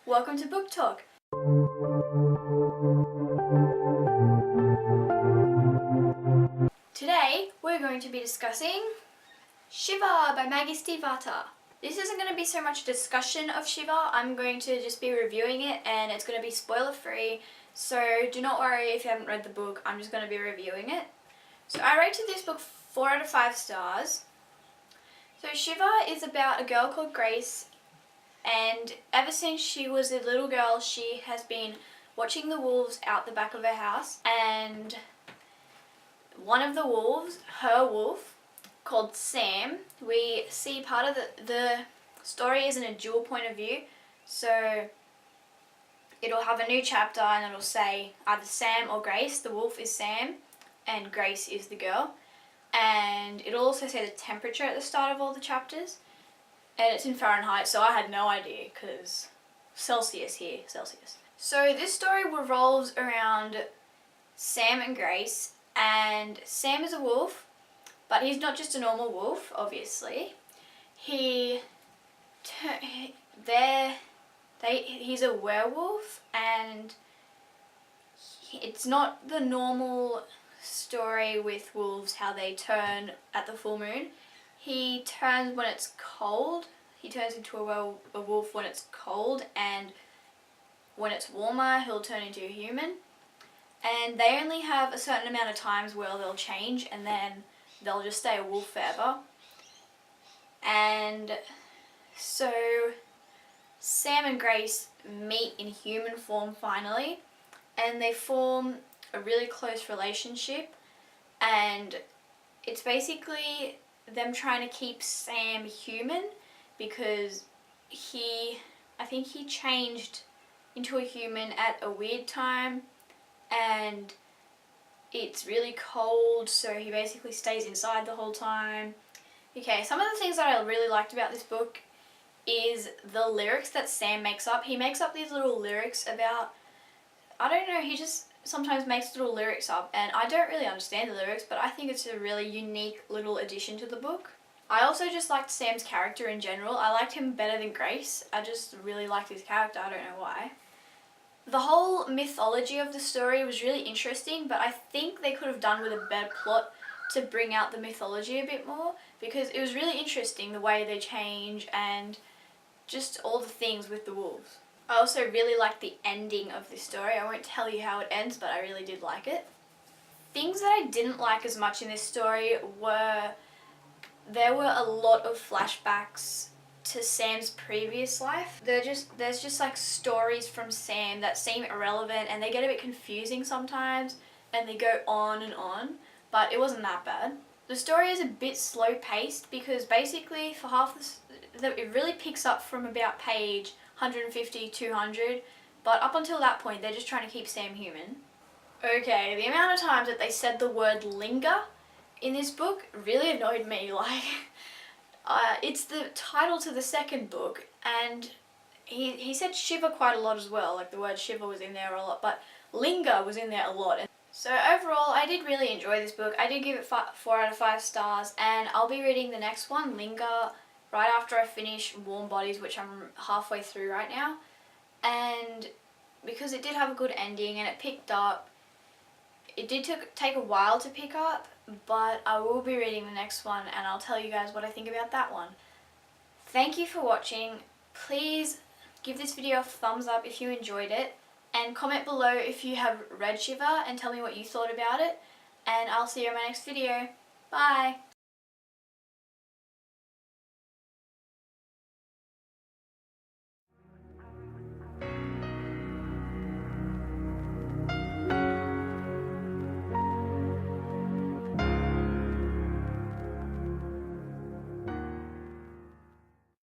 Welcome to Booktalk. Today we're going to be discussing Shiver by Maggie Stiefvater. This isn't going to be so much a discussion of Shiver, I'm going to just be reviewing it and it's going to be spoiler free, so do not worry if you haven't read the book, I'm just going to be reviewing it. So I rated this book 4 out of 5 stars. So Shiver is about a girl called Grace, and ever since she was a little girl she has been watching the wolves out the back of her house, and one of the wolves, her wolf, called Sam, we see part of the story is in a dual point of view, so it'll have a new chapter and it'll say either Sam or Grace. The wolf is Sam and Grace is the girl, and it'll also say the temperature at the start of all the chapters, and it's in Fahrenheit, so I had no idea because Celsius here, Celsius. So this story revolves around Sam and Grace, and Sam is a wolf, but he's not just a normal wolf, obviously. He's a werewolf, and it's not the normal story with wolves how they turn at the full moon. He turns when it's cold. He turns into a wolf when it's cold, and when it's warmer he'll turn into a human. And they only have a certain amount of times where they'll change, and then they'll just stay a wolf forever. And so Sam and Grace meet in human form finally, and they form a really close relationship, and it's basically them trying to keep Sam human because I think he changed into a human at a weird time, and it's really cold, so he basically stays inside the whole time. Okay, some of the things that I really liked about this book is the lyrics that Sam makes up. He makes up these little lyrics about, I don't know, he just sometimes makes little lyrics up, and I don't really understand the lyrics, but I think it's a really unique little addition to the book. I also just liked Sam's character in general. I liked him better than Grace. I just really liked his character, I don't know why. The whole mythology of the story was really interesting, but I think they could have done with a better plot to bring out the mythology a bit more, because it was really interesting the way they change and just all the things with the wolves. I also really liked the ending of this story. I won't tell you how it ends, but I really did like it. Things that I didn't like as much in this story were there were a lot of flashbacks to Sam's previous life. There's just like stories from Sam that seem irrelevant, and they get a bit confusing sometimes, and they go on and on, but it wasn't that bad. The story is a bit slow paced because basically for half it really picks up from about page 150, 200, but up until that point they're just trying to keep Sam human. Okay, the amount of times that they said the word linger in this book really annoyed me. Like, it's the title to the second book, and he said shiver quite a lot as well, like the word shiver was in there a lot, but linger was in there a lot. So overall, I did really enjoy this book. I did give it 4 out of 5 stars, and I'll be reading the next one, Linger, right after I finish Warm Bodies, which I'm halfway through right now. And because it did have a good ending and it picked up, it did take a while to pick up, but I will be reading the next one and I'll tell you guys what I think about that one. Thank you for watching. Please give this video a thumbs up if you enjoyed it, and comment below if you have read Shiver and tell me what you thought about it, and I'll see you in my next video. Bye!